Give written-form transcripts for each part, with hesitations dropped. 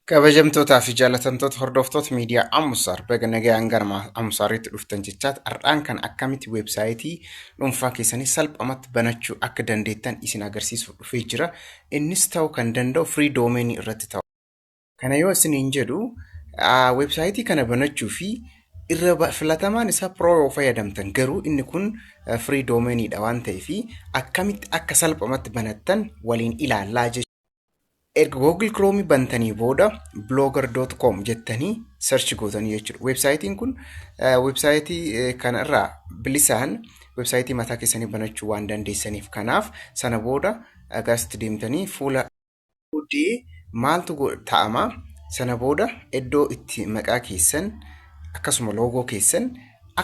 Kabajamtootaa fi jaalatamtoota hordoftoota miidiyaa Amusaar baga nagayaan gara Amusaaritti dhuftan jechaat har'aan kan akkamitti weebsaayitii dhuunfaa keessanii salphamatti banachuu akka dandeettan isin agarsiisuu dhufee jira. Innis ta'uu kan danda'u free domain irratti ta'u. Kana yoo isiniin jedhu weebsaayitii kana banachuu fi irra filatamaan isaa pro yoo fayyadamtan garuu inni kun free domain dha waan ta'eef akkamitti akka salphamatti banattan waliin ilaallaa jechuudha. Erga Google Chrome bantanii booda blogger.com jettanii search gootanii jechuudha. Websaayitiin kun websaayitii kanarraa bilisaan websaayitii mataa keessanii banachuu waan dandeessaniif kanaaf sana booda agaasitti deemtanii fuula odee maaltu ta'ama sana booda iddoo itti maqaa keessan akkasuma loogoo keessan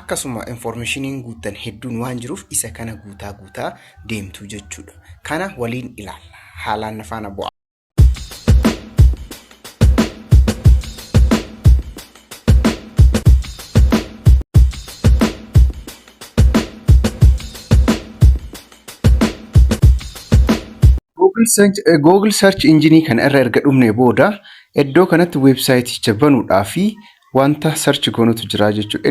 akkasuma informationiin guutan hedduun waan jiruuf isa kana guutaa deemtu jechuudha. Kana waliin ilaalla. Haalaan nafaana bu'a. Google search engine kan irra erga dhumne booda iddoo kanatti websaayitii banuudhaa fi wanta search goonutu jira jechuudha.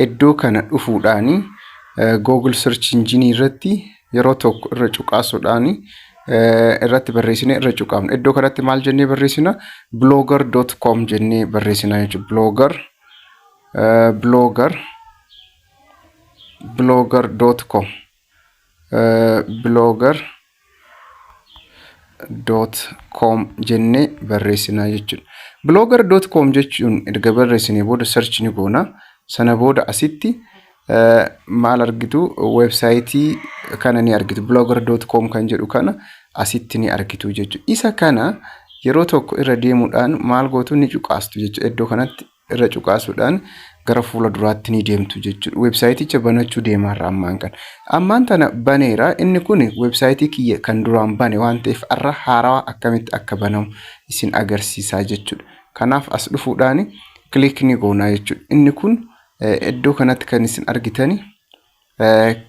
Iddoo kana dhufuudhaani Google search engine irratti yeroo tokko irra cuqaasuudhaani irratti barreessine irra cuqaafna. Iddoo kanatti maal jennee barreessina? blogger.com jennee barreessina jechuudha. blogger.com blogger.com jennee barreessinaa jechuudha. blogger.com jechuun erga barreessinee booda search ni goona. Sana booda asitti maal argitu? Websaayitii kana ni argitu. blogger.com kan jedhu kana asitti ni argitu jechuudha. Isa kana yeroo tokko irra deemuudhaan maal gootu ni cuqaastu jechuudha. Iddoo kanatti irra cuqaasuudhaan gara fuula duraatti ni deemtu jechuudha. Websaayiticha banachuu deemaarra ammaan kana. Ammaan tana baneera. Inni kun websaayitii kiyya kan duraan bane waan ta'eef irra haarawaa akkamitti akka banamu isin agarsiisaa jechuudha. Kanaaf as dhufuudhaan click ni goona jechuudha. Inni kun iddoo kanatti kan isin argitani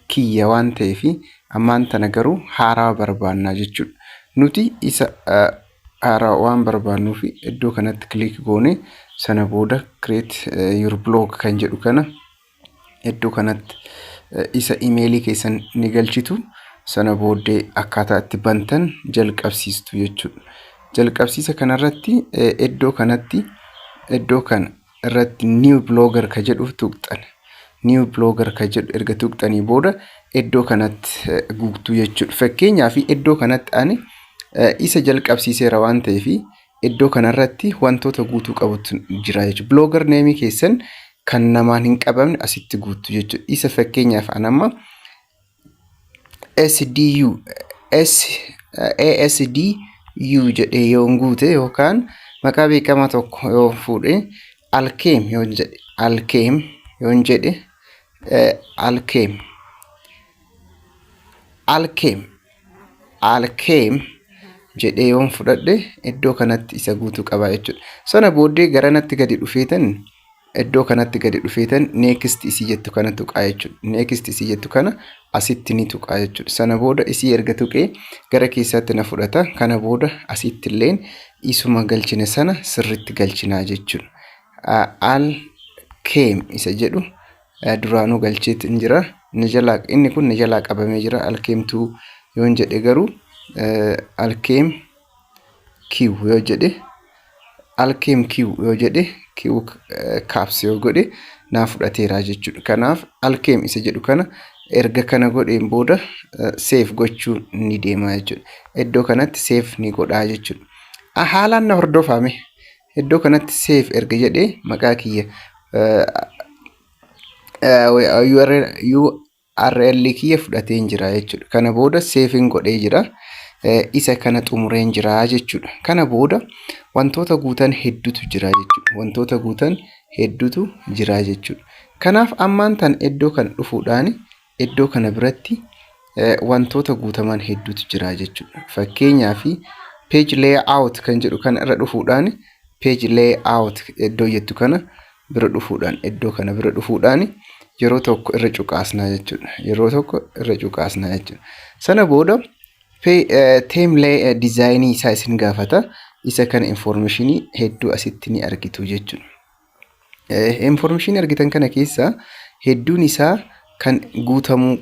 kiyya waan ta'eef ammaan tana garuu haarawaa barbaannaa jechuudha. Nuti isa haarawaa waan barbaannuuf iddoo kanatti click goone sana booda create your blog kan jedhu kana iddoo kanatti isa emailii keessan ni galchitu. Sana booddee akkaataa itti bantan jalqabsiistu jechuudha. Jalqabsiisa kanarratti iddoo kana irratti new blogger ka jedhu tuqxan. New blogger ka jedhu erga tuqxanii booda iddoo kanatti guutuu jechuudha. Fakkeenyaaf iddoo kanatti ani isa jalqabsiiseera waan ta'eef iddoo kanarratti wantoota guutuu qabutu jira jechuudha. Blogger name keessan kan namaan hin qabamne asitti guutuu jechuudha. Isa fakkeenyaaf anamma ASDU jedhee yoo guute yookaan maqaa beekamaa tokko yoo fuudhe Alkeem yoo jedhe Alkeem jedhee yoon fudhadhe iddoo kanatti isa guutuu qaba jechuudha. Sana booddee garanatti gadi dhufeetan iddoo kanatti gadi dhufeetan next isii jettu kana tuqaa jechuudha. Next isii jettu kana asitti ni tuqaa jechuudha. Sana booda isii erga tuqee gara keessatti na fudhata. Kana booda asitti illeen isuma galchine sana sirritti galchinaa jechuudha. Alkeem isa jedhu duraanuu galcheetti jira. Inni kun ni jalaa qabamee jira. Alkeemtuu yoon jedhe garuu Alkeem Q yoo jedhe Q caps yoo godhe naa fudhateera jechuudha. Kanaaf Alkeem isa jedhu kana erga kana godheen booda save gochuu ni deema jechuudha. Iddoo kanatti save ni godhaa jechuudha. Haalaan na hordofame. Iddoo kanatti save erga jedhee maqaa kiyya URL kiyya fudhatee jira jechuudha. Kana booda saving godhee jira. Isa kana xumureen jira jechuudha. Kana booda wantoota guutan hedduutu jira jechuudha. Kanaaf ammaan tan iddoo kan dhufuudhaan iddoo kana biratti wantoota guutaman hedduutu jira jechuudha. Fakkeenyaaf page layout kan jedhu kana irra dhufuudhaan page layout iddoo jettu kana bira dhufuudhaan yeroo tokko irra cuqaasnaa jechuudha. Sana booda template design isaa isin gaafata. isa kana informationii hedduu asitti ni argitu jechuudha. Informationii argitan kana keessaa hedduun isaa kan guutamuu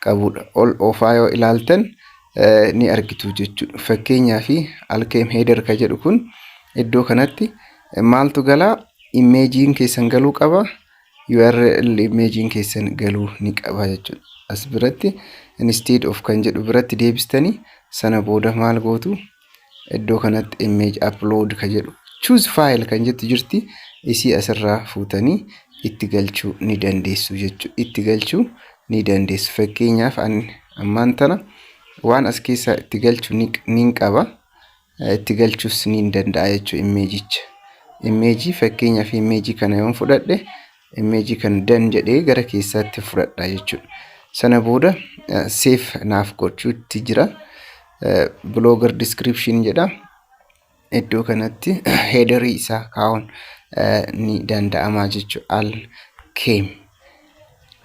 qabudha. Ol oofaa yoo ilaaltan ni argitu jechuudha. Fakkeenyaaf alkeem header ka jedhu kun iddoo kanatti maaltu galaa? Imeejiin keessan galuu qaba. URL imeejiin keessan galuu ni qaba jechuudha. As biratti instead of kan jedhu biratti deebistanii sana booda maal gootu? Iddoo kanatti image upload ka jedhu choose file kan jettu jirti. Isii asirraa fuutanii itti galchuu ni dandeessu jechuudha. Itti galchuu ni dandeessu. Fakkeenyaaf ammaan tana waan as keessaa itti galchuu ni qaba. Itti galchuus ni danda'a jechuudha imeejicha. Imeejii fakkeenyaaf imeejii kana yoon fudhadhe imeejii kana dan jedhee gara keessaatti fudhadha jechuudha. Sana booda save naaf gochuutti jira. Blogger description jedha. Iddoo kanatti headerii isaa kaa'uun ni danda'ama jechuudha.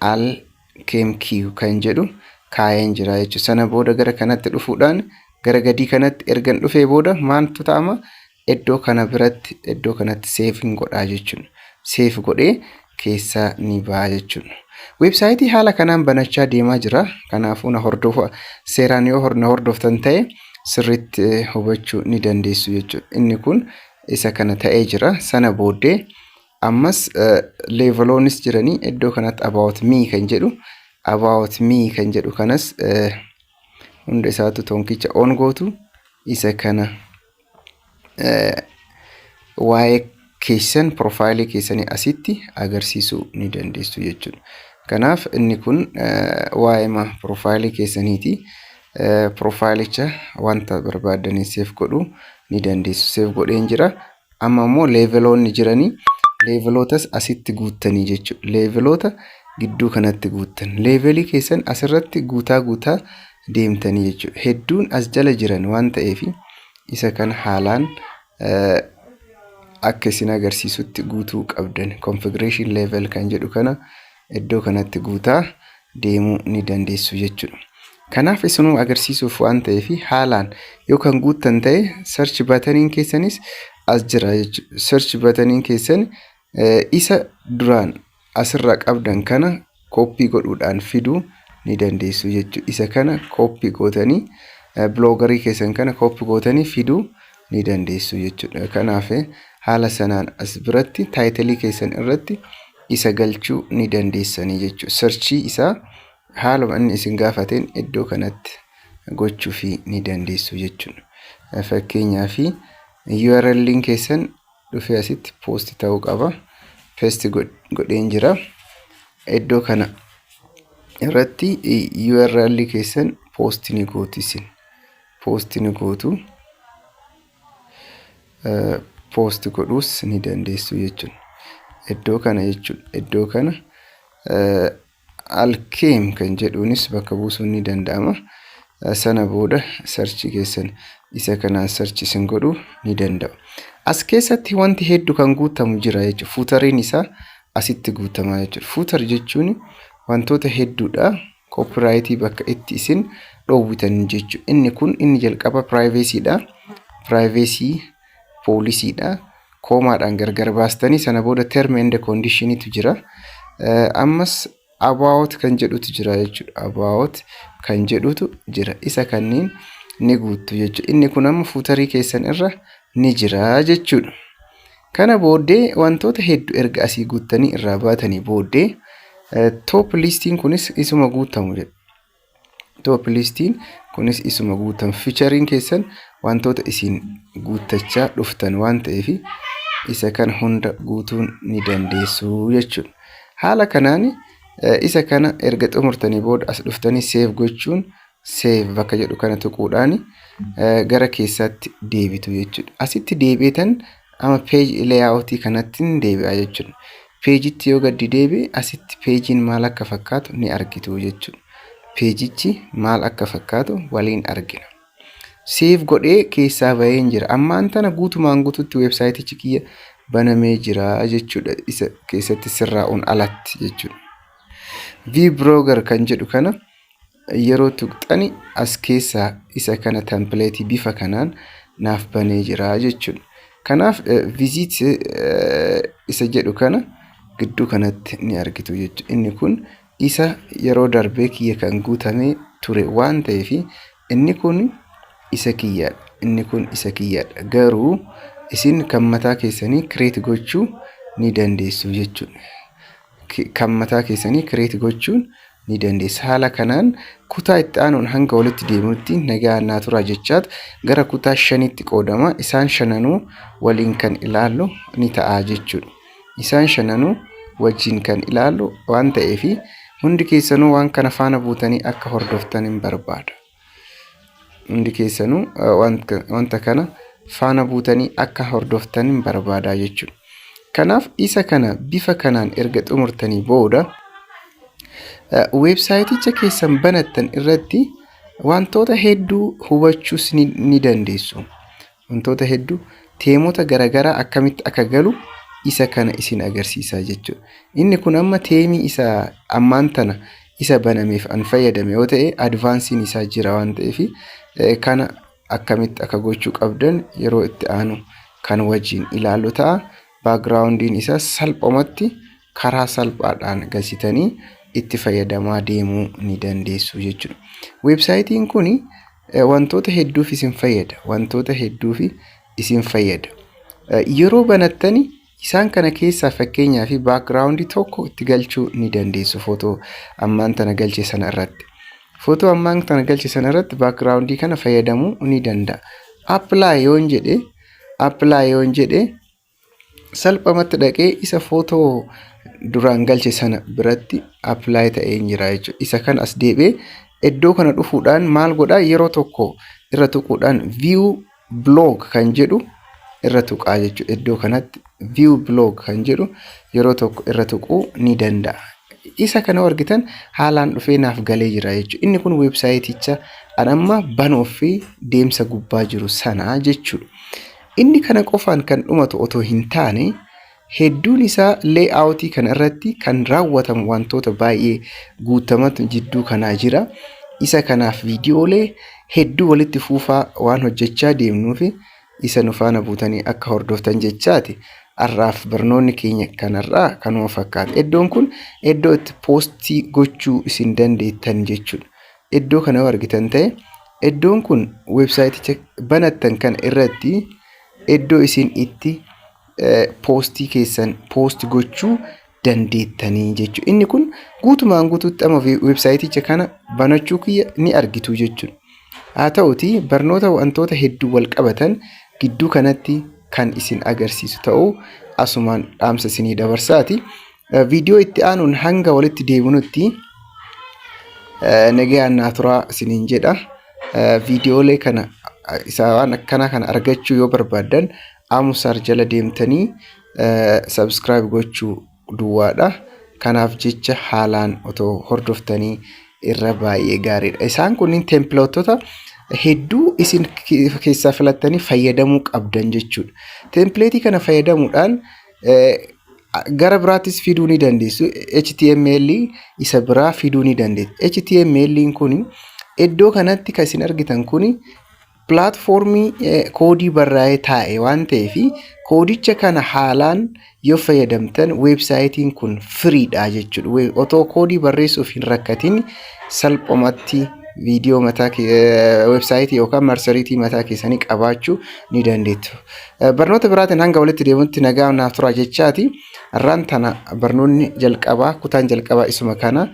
Alkeem Q kan jedhu kaa'een jira jechuudha. Sana booda gara kanatti dhufuudhaan gara gadii kanatti ergan dhufee booda maaltu ta'ama? Iddoo kana biratti iddoo kanatti save godhaa jechuudha. Save godhee keessaa ni ba'a jechuudha. Websaayitii haala kanaan banachaa deemaa jira. Kanaafuu na hordofa. Seeraan yoo na hordoftan ta'e sirriitti hubachuu ni dandeessu jechuudha. Inni kun isa kana ta'ee jira. Sana booddee ammas leveloonis jiranii iddoo kanatti about me kan jedhu. About me kan jedhu kanas hunda isaatu tonkicha on gootu. Isa kana waa'ee keessan profaayilii keessanii asitti agarsiisuu ni dandeessu jechuudha. Kanaaf inni kun waa'ee profaayilii keessaniiti. Profaayilicha wanta barbaadanii save godhuu ni dandeessu. Save godheen jira. Amma immoo leveloonni jiranii levelootas asitti guuttanii jechuudha. Leveloota gidduu kanatti guuttan. Levelii keessan asirratti guutaa deemtanii jechuudha. Hedduun as jala jiran waan ta'eef isa kana haalaan akka isin agarsiisutti guutuu qabdan. Configuration level kan jedhu kana iddoo kanatti guutaa deemuu ni dandeessu jechuudha. Kanaaf isinuu agarsiisuuf waan ta'eef haalaan yoo kan guuttan ta'e search button keessanis as jira jechuudha. Search button keessan isa duraan asirra qabdan kana copy godhuudhaan fiduu ni dandeessu jechuudha. Isa kana copy gootanii bloggerii keessan kana copy gootanii fiduu ni dandeessu jechuudha. Kanaaf haala sanaan as biratti title keessan irratti isa galchuu ni dandeessanii jechuudha. Searchii isaa haaluma inni isin gaafateen iddoo kanatti gochuu ni dandeessu jechuudha. Fakkeenyaaf URL keessan dhufee asitti post ta'uu qaba. Paste godheen jira. Iddoo kana irratti URL keessan post ni gootu isin. Post ni gootu. Post godhuus ni dandeessu jechuudha. Iddoo kana jechuudha. Iddoo kana alkeem kan jedhuunis bakka buusuun ni danda'ama. Sana booda search keessan isa kanaan search isin godhuu ni danda'u. As keessatti wanti hedduu kan guutamu jira jechuudha. Fuutariin isaa asitti guutama jechuudha. Fuutar jechuun wantoota hedduudha. Copyrightii bakka itti isin dhoowwitan jechuudha. Inni kun inni jalqaba privacyidha. Privacy poolisiidha. Koomaadhaan gargar baastanii sana booda term and conditionitu jira. Ammas about kan jedhutu jira jechuudha. About kan jedhutu jira. Isa kanneen ni guuttu jechuudha. Inni kun amma fuutarii keessan irra ni jira jechuudha. Kana booddee wantoota hedduu erga asii guuttanii irraa baatanii booddee top listiin kunis isuma guutamu jedha. Top listiin kunis isuma guutamu. Featuring keessan wantoota isin guuttachaa dhuftan waan ta'eef isa kan hunda guutuun ni dandeessu jechuudha. Haala kanaan isa kana erga xumurtanii booda as dhuftanii save gochuun save bakka jedhu kana tuquudhaan gara keessaatti deebitu jechuudha. Asitti deebitan ama page layout kanatti deebi'a jechuudha. Page'itti yoo gadi deebi'e asitti page'iin maal akka fakkaatu ni argitu jechuudha. Page'ichi maal akka fakkaatu waliin argina. Save godhee keessaa baheen jira. Ammaan tana guutumaan guututti websaayitichi kiyya banamee jira jechuudha. Isa keessatti sirraa'uun alatti jechuudha. Vblogger kan jedhu kana yeroo tuqxani as keessaa isa kana template bifa kanaan naaf banee jira jechuudha. Kanaaf visit isa jedhu kana gidduu kanatti ni argitu jechuudha. Inni kun isa yeroo darbee kiyya kan guutamee ture waan ta'eef inni kun isa kiyyaadha. Inni kun isa kiyyaadha. Garuu isin kan mataa keessanii create gochuu ni dandeessu jechuudha. Kan mataa keessanii create gochuun ni dandeessa. Haala kanaan kutaa itti aanuun hanga walitti deemutti nagaa naa tura jechaat gara kutaa 5tti qoodama. Isaan 5 waliin kan ilaallu ni ta'a jechuudha. Isaan 5 wajjin kan ilaallu waan ta'eef hundi keessanuu waan kana faana buutanii akka hordoftan hin barbaada. Hundi keessanuu wanta kana faana buutanii akka hordoftan hin barbaada jechuudha. Kanaaf isa kana bifa kanaan erga xumurtanii booda websaayiticha keessan banattan irratti wantoota hedduu hubachuus ni dandeessu. Wantoota hedduu teemota garagaraa akkamitti akka galu isa kana isin agarsiisa jechuudha. Inni kun amma teemii isa ammaan tana isa banameef an fayyadame yoo ta'e advaansiin isaa jira waan ta'eef kana akkamitti akka gochuu qabdan yeroo itti aanu kan wajjin ilaallu ta'a. Backgroundiin isaa salphumatti karaa salphaadhaan galchitanii itti fayyadamaa deemuu ni dandeessu jechuudha. Websaayitiin kun wantoota hedduuf isin fayyada. Wantoota hedduuf isin fayyada. Yeroo banattanii isaan kana keessaa fakkeenyaa fi backgroundii tokko itti galchuu ni dandeessu. Footoo ammaan tana galche sana irratti. Footoo ammaan tana galche sana irratti backgroundii kana fayyadamuu ni danda'a. Apply yoon jedhe salphumatti dhaqee isa footoo duraan galche sana biratti apply ta'ee jira jechuudha. Isa kan as deebi'ee iddoo kana dhufuudhaan maal godhaa yeroo tokko irra tuquudhaan view blog kan jedhu irra tuqaa jechuudha. Iddoo kanatti view blog kan jedhu yeroo tokko irra tuquu ni danda'a. Isa kana argitan haalaan dhufee naaf galee jira jechuudha. Inni kun websaayiticha an amma banuuf fi deemsa gubbaa jiru sana jechuudha. Inni kana qofaan kan dhumatu otoo hin taane hedduun isaa layout kana irratti kan raawwatamu wantoota baay'ee guutamatu jidduu kanaa jira. Isa kanaaf viidiyoolee hedduu walitti fuufaa waan hojjechaa deemnuuf isa nu faana buutanii akka hordoftan jechaati. Arraaf barnoonni keenya kanarraa kanuma fakkaata. Iddoon kun iddoo itti poostii gochuu isin dandeettan jechuudha. Iddoo kana argitan ta'e iddoon kun websaayiticha banattan kan irratti iddoo isin itti poostii keessan poost gochuu dandeettanii jechuudha. Inni kun guutumaan guutuutti amma websaayiticha kana banachuu kiyya ni argitu jechuudha. Haa ta'uti barnoota wantoota hedduu wal qabatan gidduu kanatti kan isin agarsiisu ta'uu asumaan dhaamsa isinii dabarsaati. Viidiyoo itti aanuun hanga walitti deebinutti nagaan naa turaa isiniin jedha. Viidiyoolee kana isaan akkana kana argachuu yoo barbaadan Amusar jala deemtanii subscribe gochuu duwwaadha. Kanaaf jecha haalaan otoo hordoftanii irra baay'ee gaariidha. Isaan kunniin templateota hedduu isin keessaa filattanii fayyadamuu qabdan jechuudha. Template kana fayyadamuudhaan gara biraattis fiduu ni dandeessu. HTML isa biraa fiduu ni dandeessu. HTML kun iddoo kanatti kan isin argitan kun platformii koodii barraa'ee taa'e waan ta'eef koodicha kana haalaan yoo fayyadamtan websaayitiin kun firiidha jechuudha. Otoo koodii barreessuuf hin rakkatin salphumatti viidiyoo mataa websaayitii yookaan marsariitii mataa keessanii qabaachuu ni dandeettu. Barnoota biraatiin hanga walitti deemutti nagaa naaf turaa jechaati. Har'aan tana barnoonni jalqabaa kutaan jalqabaa isuma kana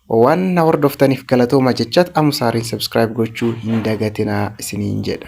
waan hordoftaniif galatooma jechaat Amusaariin subscribe gochuu hin dagatinaa isiniin jedha.